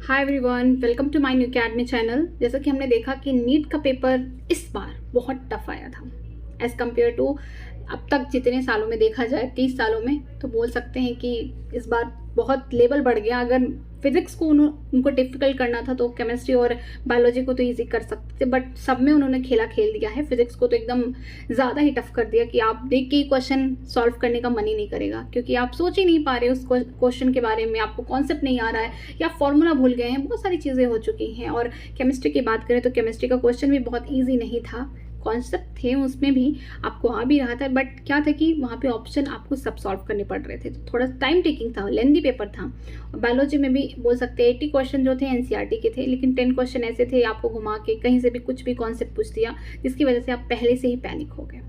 Hi everyone, welcome to my new academy channel. जैसा कि हमने देखा कि नीट का पेपर इस बार बहुत टफ आया था एज़ कम्पेयर टू अब तक जितने सालों में देखा जाए 30 सालों में, तो बोल सकते हैं कि इस बार बहुत लेवल बढ़ गया। अगर फिजिक्स को उनको डिफ़िकल्ट करना था तो केमिस्ट्री और बायोलॉजी को तो इजी कर सकते थे, बट सब में उन्होंने खेला खेल दिया है। फिजिक्स को तो एकदम ज़्यादा ही टफ कर दिया कि आप देख के क्वेश्चन सॉल्व करने का मन ही नहीं करेगा, क्योंकि आप सोच ही नहीं पा रहे उस क्वेश्चन के बारे में, आपको कॉन्सेप्ट नहीं आ रहा है या फॉर्मूला भूल गए हैं। बहुत सारी चीज़ें हो चुकी हैं। और केमिस्ट्री की बात करें तो केमिस्ट्री का क्वेश्चन भी बहुत ईजी नहीं था। कॉन्सेप्ट थे उसमें भी, आपको आ भी रहा था, बट क्या था कि वहाँ पे ऑप्शन आपको सब सॉल्व करने पड़ रहे थे, तो थोड़ा टाइम टेकिंग था, लेंदी पेपर था। बायोलॉजी में भी बोल सकते हैं 80 क्वेश्चन जो थे एनसीईआरटी के थे, लेकिन 10 क्वेश्चन ऐसे थे आपको घुमा के कहीं से भी कुछ भी कॉन्सेप्ट पूछ दिया, जिसकी वजह से आप पहले से ही पैनिक हो गए।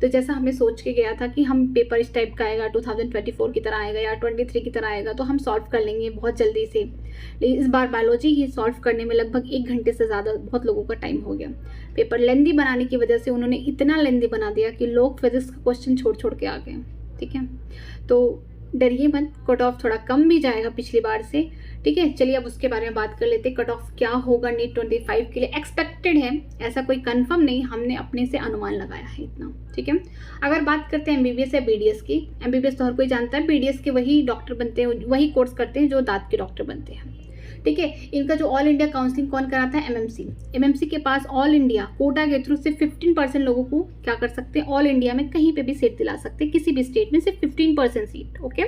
तो जैसा हमने सोच के गया था कि हम पेपर इस टाइप का आएगा, 2024 की तरह आएगा या 23 की तरह आएगा, तो हम सॉल्व कर लेंगे बहुत जल्दी से। लेकिन इस बार बायोलॉजी ही सॉल्व करने में लगभग 1 घंटे से ज़्यादा बहुत लोगों का टाइम हो गया। पेपर लेंदी बनाने की वजह से उन्होंने इतना लेंदी बना दिया कि लोग फिजिक्स का क्वेश्चन छोड़ छोड़ के आ गए। ठीक है, तो डरिए मत, कट ऑफ थोड़ा कम भी जाएगा पिछली बार से। ठीक है, चलिए अब उसके बारे में बात कर लेते हैं। कट ऑफ क्या होगा नीट 25 के लिए, एक्सपेक्टेड है, ऐसा कोई कंफर्म नहीं, हमने अपने से अनुमान लगाया है इतना। ठीक है, अगर बात करते हैं एमबीबीएस या बीडीएस की, एमबीबीएस तो हर कोई जानता है, बीडीएस के वही डॉक्टर बनते हैं, वही कोर्स करते हैं जो दांत के डॉक्टर बनते हैं। ठीक है, इनका जो ऑल इंडिया काउंसलिंग कौन कराता है? एमएमसी के पास ऑल इंडिया कोटा के थ्रू सिर्फ 15% लोगों को क्या कर सकते हैं, ऑल इंडिया में कहीं पे भी सीट दिला सकते हैं, किसी भी स्टेट में सिर्फ 15% सीट। ओके,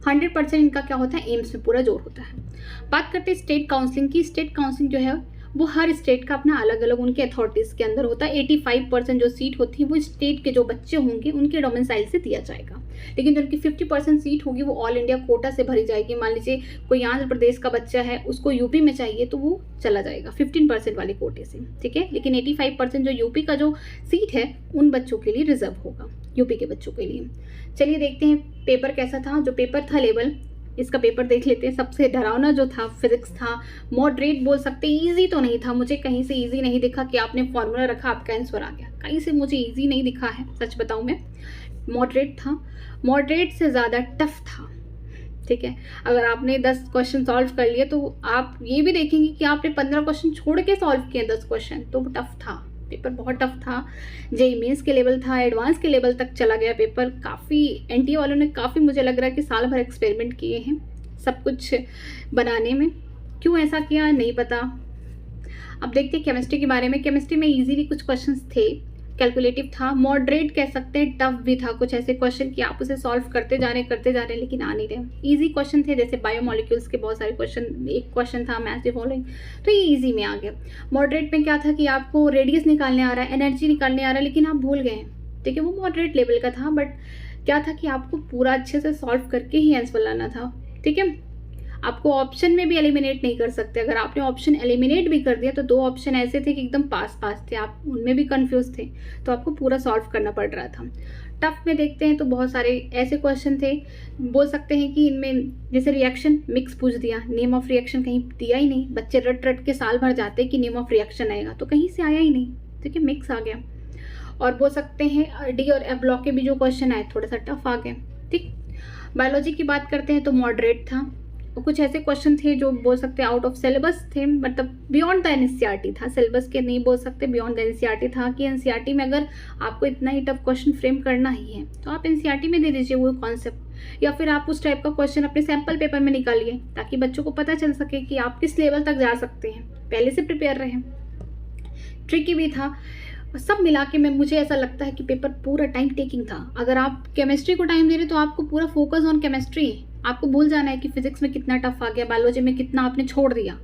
100% इनका क्या होता है, एम्स में पूरा जोर होता है। बात करते हैं स्टेट काउंसलिंग की। स्टेट काउंसलिंग जो है वो हर स्टेट का अपना अलग अलग उनके अथॉरिटीज़ के अंदर होता है। 85% जो सीट होती है वो स्टेट के जो बच्चे होंगे उनके डोमिसाइल से दिया जाएगा, लेकिन जो उनकी 50% सीट होगी वो ऑल इंडिया कोटा से भरी जाएगी। मान लीजिए कोई आंध्र प्रदेश का बच्चा है, उसको यूपी में चाहिए तो वो चला जाएगा 15% वाले कोटे से। ठीक है, लेकिन 85% जो यूपी का जो सीट है उन बच्चों के लिए रिजर्व होगा, यूपी के बच्चों के लिए। चलिए देखते हैं पेपर कैसा था। जो पेपर था लेवल, इसका पेपर देख लेते हैं। सबसे डरावना जो था फिजिक्स था, मॉडरेट बोल सकते, इजी तो नहीं था, मुझे कहीं से इजी नहीं दिखा कि आपने फॉर्मूला रखा आपका आंसर आ गया, कहीं से मुझे इजी नहीं दिखा है, सच बताऊं मैं। मॉडरेट था, मॉडरेट से ज़्यादा टफ था। ठीक है, अगर आपने 10 क्वेश्चन सॉल्व कर लिए तो आप ये भी देखेंगे कि आपने 15 क्वेश्चन छोड़ के सॉल्व किए 10 क्वेश्चन, तो टफ था, पेपर बहुत टफ था। जेईई मेंस के लेवल था, एडवांस के लेवल तक चला गया पेपर। काफ़ी एनटीए वालों ने काफ़ी, मुझे लग रहा है कि साल भर एक्सपेरिमेंट किए हैं सब कुछ बनाने में। क्यों ऐसा किया नहीं पता। अब देखते हैं केमिस्ट्री के बारे में। केमिस्ट्री में इजी भी कुछ क्वेश्चंस थे, कैलकुलेटिव था, मॉडरेट कह सकते हैं, टफ भी था। कुछ ऐसे क्वेश्चन कि आप उसे सॉल्व करते जा रहे लेकिन आ नहीं रहे। इजी क्वेश्चन थे, जैसे बायोमोलिक्यूल्स के बहुत सारे क्वेश्चन, एक क्वेश्चन था मैथ्स द फॉलोइंग, तो ये इजी में आ गया। मॉडरेट में क्या था कि आपको रेडियस निकालने आ रहा है, एनर्जी निकालने आ रहा है, लेकिन आप भूल गए हैं। ठीक है, वो मॉडरेट लेवल का था, बट क्या था कि आपको पूरा अच्छे से सॉल्व करके ही आंसर लाना था। ठीक है, आपको ऑप्शन में भी एलिमिनेट नहीं कर सकते। अगर आपने ऑप्शन एलिमिनेट भी कर दिया तो 2 ऑप्शन ऐसे थे कि एकदम पास थे, आप उनमें भी कंफ्यूज थे, तो आपको पूरा सॉल्व करना पड़ रहा था। टफ में देखते हैं तो बहुत सारे ऐसे क्वेश्चन थे, बोल सकते हैं कि इनमें जैसे रिएक्शन मिक्स पूछ दिया, नेम ऑफ रिएक्शन कहीं दिया ही नहीं। बच्चे रट के साल भर जाते कि नेम ऑफ रिएक्शन आएगा, तो कहीं से आया ही नहीं। ठीक है, मिक्स आ गया। और बोल सकते हैं डी और एफ ब्लॉक के भी जो क्वेश्चन आए थोड़ा सा टफ आ गए। ठीक, बायोलॉजी की बात करते हैं तो मॉडरेट था। कुछ ऐसे क्वेश्चन थे जो बोल सकते हैं आउट ऑफ सिलेबस थे, मतलब बियॉन्ड द एनसीईआरटी था, सिलेबस के नहीं बोल सकते, बियॉन्ड द एनसीईआरटी था कि एनसीईआरटी में अगर आपको इतना ही टफ क्वेश्चन फ्रेम करना ही है तो आप एनसीईआरटी में दे दीजिए वो कॉन्सेप्ट, या फिर आप उस टाइप का क्वेश्चन अपने सैम्पल पेपर में निकालिए, ताकि बच्चों को पता चल सके कि आप किस लेवल तक जा सकते हैं, पहले से प्रिपेयर रहें। ट्रिकी भी था। सब मिला के मैं, मुझे ऐसा लगता है कि पेपर पूरा टाइम टेकिंग था। अगर आप केमिस्ट्री को टाइम दे रहे तो आपको पूरा फोकस ऑन केमिस्ट्री, आपको भूल जाना है कि फिजिक्स में कितना टफ आ गया, बायोलॉजी में कितना आपने छोड़ दिया,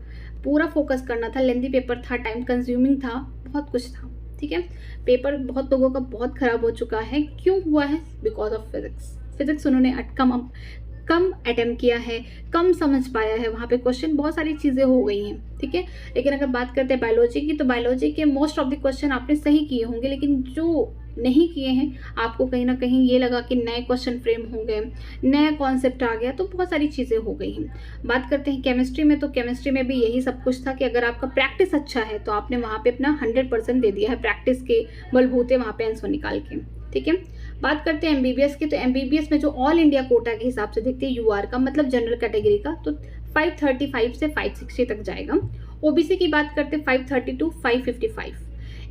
पूरा फोकस करना था। लेंदी पेपर था, टाइम कंज्यूमिंग था, बहुत कुछ था। ठीक है, पेपर बहुत लोगों का बहुत ख़राब हो चुका है। क्यों हुआ है? बिकॉज ऑफ फिजिक्स उन्होंने कम अटेम्प्ट किया है, कम समझ पाया है, वहाँ पे क्वेश्चन बहुत सारी चीज़ें हो गई हैं। ठीक है, लेकिन अगर बात करते हैं बायोलॉजी की, तो बायोलॉजी के मोस्ट ऑफ द क्वेश्चन आपने सही किए होंगे, लेकिन जो नहीं किए हैं आपको कहीं ना कहीं ये लगा कि नए क्वेश्चन फ्रेम हो गए, नया कॉन्सेप्ट आ गया, तो बहुत सारी चीज़ें हो गई हैं। बात करते हैं केमिस्ट्री में, तो केमिस्ट्री में भी यही सब कुछ था कि अगर आपका प्रैक्टिस अच्छा है तो आपने वहाँ पे अपना 100% दे दिया है, प्रैक्टिस के बलबूते वहाँ पे आंसर निकाल के। ठीक है, बात करते हैं एमबीबीएस की, तो एमबीबीएस में जो ऑल इंडिया कोटा के हिसाब से देखते हैं यूआर का मतलब जनरल कैटेगरी का, तो 535 से 560 तक जाएगा। ओबीसी की बात करते हैं 530 टू 555,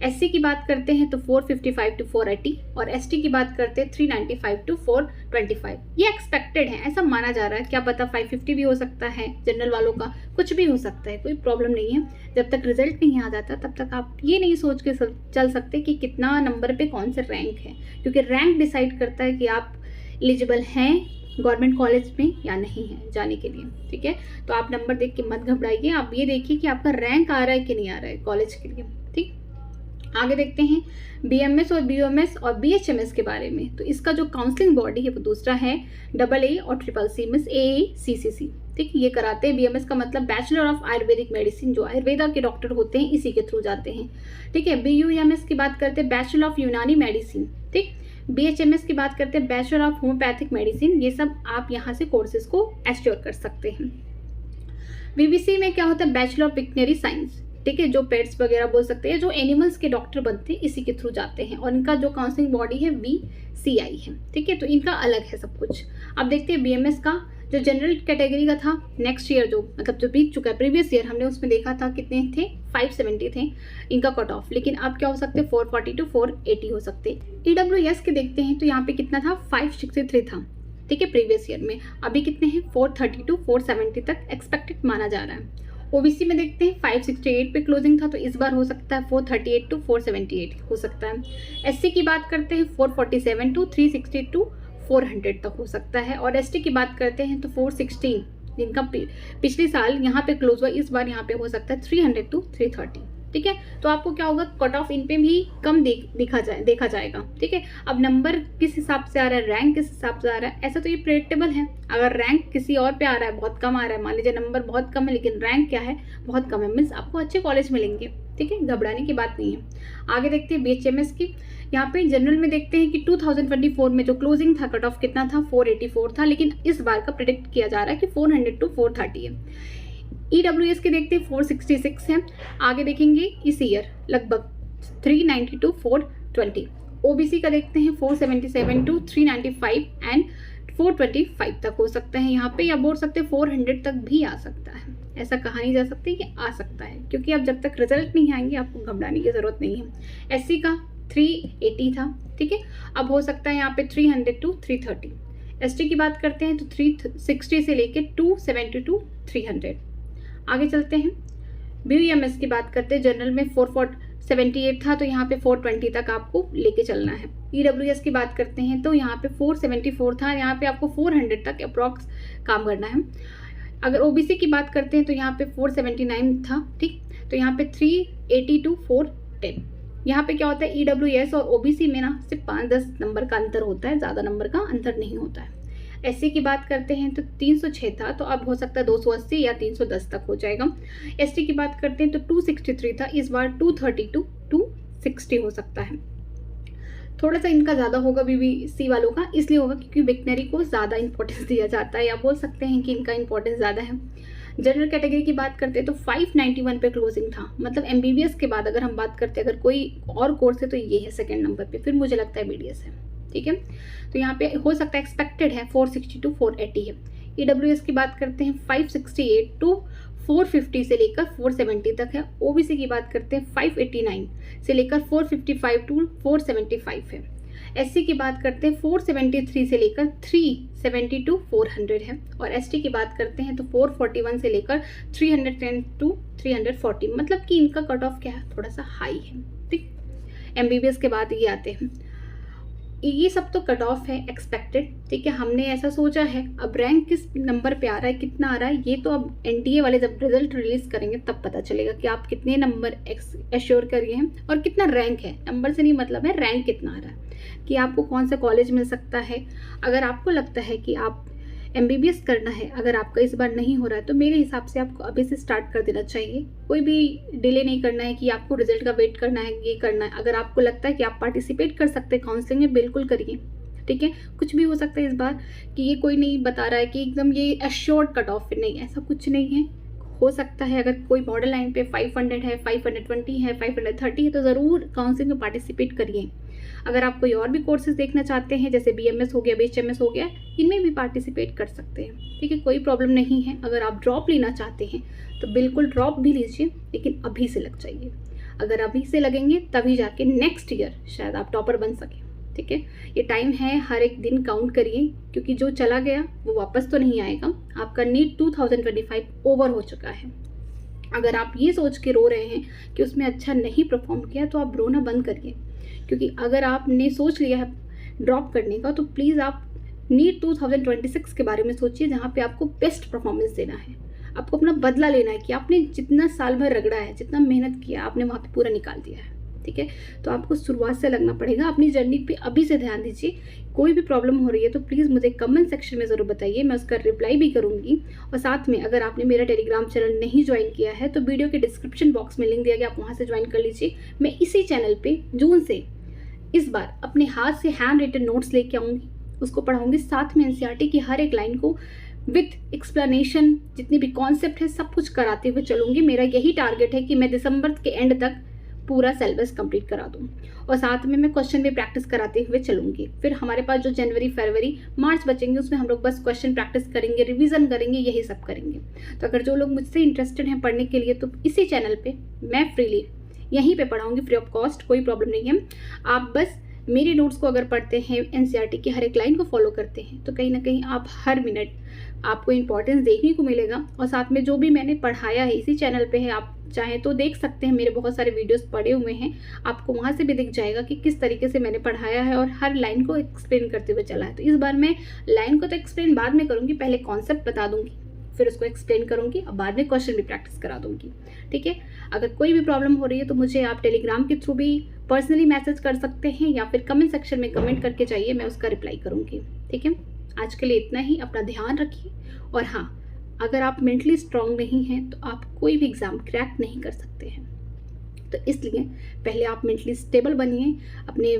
एससी की बात करते हैं तो 455 टू 480 और एसटी की बात करते हैं 395 टू 425। ये एक्सपेक्टेड है, ऐसा माना जा रहा है, क्या पता 550 भी हो सकता है, जनरल वालों का कुछ भी हो सकता है, कोई प्रॉब्लम नहीं है। जब तक रिजल्ट नहीं आ जाता तब तक आप ये नहीं सोच के चल सकते कि कितना नंबर पे कौन से रैंक है, क्योंकि रैंक डिसाइड करता है कि आप एलिजिबल हैं गवर्नमेंट कॉलेज में या नहीं है जाने के लिए। ठीक है, तो आप नंबर देख के मत घबराइए, आप ये देखिए कि आपका रैंक आ रहा है कि नहीं आ रहा है कॉलेज के लिए। ठीक, आगे देखते हैं बीएमएस और बीओएमएस और बीएचएमएस के बारे में। तो इसका जो काउंसलिंग बॉडी है वो दूसरा है AA और CCC मीन्स AACCC। ठीक, ये कराते हैं। बीएमएस का मतलब बैचलर ऑफ आयुर्वेदिक मेडिसिन, जो आयुर्वेदा के डॉक्टर होते हैं इसी के थ्रू जाते हैं। ठीक है, BUMS की बात करते हैं बैचलर ऑफ यूनानी मेडिसिन। ठीक, BHMS की बात करते हैं बैचलर ऑफ होम्योपैथिक मेडिसिन। ये सब आप यहाँ से कोर्सेज को एश्योर कर सकते हैं। BBC में क्या होता है, बैचलर ऑफ वेटरनरी साइंस। ठीक है, जो पेट्स वगैरह बोल सकते हैं, जो एनिमल्स के डॉक्टर बनते हैं इसी के थ्रू जाते हैं, और इनका जो काउंसलिंग बॉडी है VCI है। ठीक है, तो इनका अलग है सब कुछ। अब देखते हैं BMS का, जो जनरल कैटेगरी का था नेक्स्ट ईयर, जो मतलब जो बीत चुका है प्रीवियस ईयर, हमने उसमें देखा था कितने थे, 570 थे इनका कट ऑफ, लेकिन अब क्या हो सकते हैं 440 टू 480 हो सकते। EWS के देखते हैं तो यहाँ पे कितना था, 563 था। ठीक है, प्रीवियस ईयर में। अभी कितने हैं, 430 टू 470 तक एक्सपेक्टेड माना जा रहा है। ओबीसी में देखते हैं 568 पे क्लोजिंग था, तो इस बार हो सकता है 438 टू 478 हो सकता है। एससी की बात करते हैं 447 टू 360 टू 400 तक हो सकता है, और एसटी की बात करते हैं तो 416 जिनका पिछले साल यहाँ पे क्लोज हुआ, इस बार यहाँ पे हो सकता है 300 टू 330। ठीक है, तो आपको क्या होगा, कट ऑफ इन पे भी कम देखा जाएगा। ठीक है, अब नंबर किस हिसाब से आ रहा है, रैंक किस हिसाब से आ रहा है, ऐसा तो ये प्रेडिक्टेबल है। अगर रैंक किसी और पे आ रहा है, बहुत कम आ रहा है, मान लीजिए नंबर बहुत कम है लेकिन रैंक क्या है, बहुत कम है, मीन्स आपको अच्छे कॉलेज मिलेंगे। ठीक है, घबराने की बात नहीं है। आगे देखते हैं BHMS की। यहाँ पे जनरल में देखते हैं कि 2024 में जो क्लोजिंग था कट ऑफ कितना था, 484 था, लेकिन इस बार का प्रेडिक्ट किया जा रहा है कि 400 टू 430 है। EWS के देखते हैं 466 है। आगे देखेंगे इस ईयर लगभग 390 टू 420। OBC का देखते हैं 477 टू 395 एंड 425 तक हो सकता है यहाँ पे, या बोल सकते हैं 400 तक भी आ सकता है। ऐसा कहा नहीं जा सकता कि आ सकता है, क्योंकि अब जब तक रिजल्ट नहीं आएंगे आपको घबराने की जरूरत नहीं है। SC का 380 था। ठीक है, अब हो सकता है यहाँ पे 300 टू 330। ST की बात करते हैं तो 360 से लेके 270 टू 300। आगे चलते हैं, BUMS की बात करते हैं। जनरल में 478 था, तो यहाँ पे 420 तक आपको लेके चलना है। EWS की बात करते हैं तो यहाँ पे 474 था, यहाँ पे आपको 400 तक अप्रॉक्स काम करना है। अगर OBC की बात करते हैं तो यहाँ पे 479 था। ठीक, तो यहाँ पे 380 टू 410। यहाँ पे क्या होता है, EWS और OBC में ना सिर्फ 5-10 नंबर का अंतर होता है, ज़्यादा नंबर का अंतर नहीं होता है। SC की बात करते हैं तो 306 था, तो अब हो सकता है 280 या 310 तक हो जाएगा। ST की बात करते हैं तो 263 था, इस बार 230 टू 260 हो सकता है। थोड़ा सा इनका ज़्यादा होगा BBC वालों का, इसलिए होगा क्योंकि वेटनरी को ज़्यादा इंपॉर्टेंस दिया जाता है, या बोल सकते हैं कि इनका इंपॉर्टेंस ज़्यादा है। जनरल कैटेगरी की बात करते हैं तो 591 पे क्लोजिंग था, मतलब MBBS के बाद अगर हम बात करते हैं अगर कोई और कोर्स है तो ये है सेकेंड नंबर पे, फिर मुझे लगता है BDS है। ठीक है, तो यहाँ पे हो सकता है एक्सपेक्टेड है 460 टू 480 है। EWS की बात करते हैं 568 टू 450 से लेकर 470 तक है। OBC की बात करते हैं 589 से लेकर 455 टू 475 है। SC की बात करते हैं 473 से लेकर 370 टू 400 है, और ST की बात करते हैं तो 441 से लेकर 310 टू 340, मतलब कि इनका कट ऑफ क्या है, थोड़ा सा हाई है। ठीक, MBBS के बाद ये आते हैं। ये सब तो कट ऑफ है एक्सपेक्टेड। ठीक है, हमने ऐसा सोचा है, अब रैंक किस नंबर पे आ रहा है, कितना आ रहा है, ये तो अब NTA वाले जब रिजल्ट रिलीज करेंगे तब पता चलेगा कि आप कितने नंबर एश्योर करिए हैं और कितना रैंक है। नंबर से नहीं मतलब है, रैंक कितना आ रहा है, कि आपको कौन सा कॉलेज मिल सकता है। अगर आपको लगता है कि आप MBBS करना है, अगर आपका इस बार नहीं हो रहा है, तो मेरे हिसाब से आपको अभी से स्टार्ट कर देना चाहिए। कोई भी डिले नहीं करना है कि आपको रिजल्ट का वेट करना है, ये करना है। अगर आपको लगता है कि आप पार्टिसिपेट कर सकते हैं काउंसलिंग में, बिल्कुल करिए। ठीक है, कुछ भी हो सकता है इस बार, कि ये कोई नहीं बता रहा है कि एकदम ये एश्योर्ड कट ऑफ, नहीं, ऐसा कुछ नहीं है। हो सकता है अगर कोई बॉर्डर लाइन पे 500 है, 520 है, 530 है, तो ज़रूर काउंसलिंग में पार्टिसिपेट करिए। अगर आप कोई और भी कोर्सेज देखना चाहते हैं, जैसे BMS हो गया, BHMS हो गया, इनमें भी पार्टिसिपेट कर सकते हैं। ठीक है, कोई प्रॉब्लम नहीं है। अगर आप ड्रॉप लेना चाहते हैं तो बिल्कुल ड्रॉप भी लीजिए, लेकिन अभी से लग जाइए। अगर अभी से लगेंगे तभी जाके नेक्स्ट ईयर शायद आप टॉपर बन सकें। ठीक है, ये टाइम है, हर एक दिन काउंट करिए, क्योंकि जो चला गया वो वापस तो नहीं आएगा। आपका नीट 2025 ओवर हो चुका है। अगर आप ये सोच के रो रहे हैं कि उसमें अच्छा नहीं परफॉर्म किया, तो आप रोना बंद करिए, क्योंकि अगर आपने सोच लिया है ड्रॉप करने का, तो प्लीज़ आप नीट 2026 के बारे में सोचिए, जहाँ पे आपको बेस्ट परफॉर्मेंस देना है। आपको अपना बदला लेना है कि आपने जितना साल भर रगड़ा है, जितना मेहनत किया, आपने वहाँ पे पूरा निकाल दिया है। ठीक है, तो आपको शुरुआत से लगना पड़ेगा। अपनी जर्नी पे अभी से ध्यान दीजिए। कोई भी प्रॉब्लम हो रही है तो प्लीज़ मुझे कमेंट सेक्शन में ज़रूर बताइए, मैं उसका रिप्लाई भी करूँगी। और साथ में अगर आपने मेरा टेलीग्राम चैनल नहीं ज्वाइन किया है तो वीडियो के डिस्क्रिप्शन बॉक्स में लिंक दिया गया, आप वहाँ से ज्वाइन कर लीजिए। मैं इसी चैनल पर जून से इस बार अपने हाथ से हैंड रिटन नोट्स लेके आऊँगी, उसको पढ़ाऊँगी, साथ में NCERT की हर एक लाइन को विथ एक्सप्लेनेशन, जितनी भी कॉन्सेप्ट है सब कुछ कराते हुए चलूँगी। मेरा यही टारगेट है कि मैं दिसंबर के एंड तक पूरा सिलेबस कंप्लीट करा दूँ, और साथ में मैं क्वेश्चन भी प्रैक्टिस कराते हुए चलूँगी। फिर हमारे पास जो जनवरी, फरवरी, मार्च बचेंगे, उसमें हम लोग बस क्वेश्चन प्रैक्टिस करेंगे, रिवीजन करेंगे, यही सब करेंगे। तो अगर जो लोग मुझसे इंटरेस्टेड हैं पढ़ने के लिए, तो इसी चैनल पे मैं फ्रीली यहीं पे पढ़ाऊँगी, फ्री ऑफ कॉस्ट, कोई प्रॉब्लम नहीं है। आप बस मेरे नोट्स को अगर पढ़ते हैं, NCERT की हर एक लाइन को फॉलो करते हैं, तो कहीं ना कहीं आप हर मिनट आपको इंपॉर्टेंस देखने को मिलेगा। और साथ में जो भी मैंने पढ़ाया है इसी चैनल पे है, आप चाहें तो देख सकते हैं, मेरे बहुत सारे वीडियोस पड़े हुए हैं, आपको वहाँ से भी दिख जाएगा कि किस तरीके से मैंने पढ़ाया है और हर लाइन को एक्सप्लेन करते हुए चला है। तो इस बार मैं लाइन को तो एक्सप्लेन बाद में करूँगी, पहले कॉन्सेप्ट बता दूँगी, फिर उसको एक्सप्लेन करूँगी और बाद में क्वेश्चन भी प्रैक्टिस करा दूँगी। ठीक है, अगर कोई भी प्रॉब्लम हो रही है तो मुझे आप टेलीग्राम के थ्रू भी पर्सनली मैसेज कर सकते हैं, या फिर कमेंट सेक्शन में कमेंट करके चाहिए, मैं उसका रिप्लाई करूँगी। ठीक है, आज के लिए इतना ही। अपना ध्यान रखिए, और हाँ, अगर आप मेंटली स्ट्रांग नहीं हैं तो आप कोई भी एग्ज़ाम क्रैक नहीं कर सकते हैं। तो इसलिए पहले आप मेंटली स्टेबल बनिए, अपने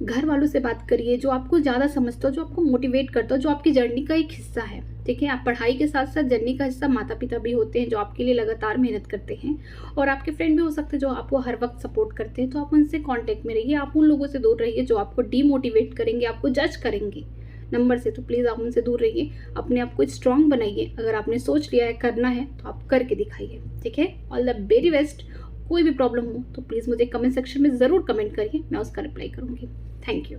घर वालों से बात करिए, जो आपको ज़्यादा समझता हो, जो आपको मोटिवेट करता हो, जो आपकी जर्नी का एक हिस्सा है। ठीक है, आप पढ़ाई के साथ साथ जर्नी का हिस्सा माता पिता भी होते हैं, जो आपके लिए लगातार मेहनत करते हैं, और आपके फ्रेंड भी हो सकते हैं जो आपको हर वक्त सपोर्ट करते हैं। तो आप उनसे कांटेक्ट में रहिए, आप उन लोगों से दूर रहिए जो आपको डीमोटिवेट करेंगे, आपको जज करेंगे नंबर से। तो प्लीज़ आप उनसे दूर रहिए, अपने आप को स्ट्रांग बनाइए। अगर आपने सोच लिया है करना है तो आप करके दिखाइए। ठीक है, ऑल द वेरी बेस्ट। कोई भी प्रॉब्लम हो तो प्लीज़ मुझे कमेंट सेक्शन में ज़रूर कमेंट करिए, मैं उसका रिप्लाई करूँगी। Thank you.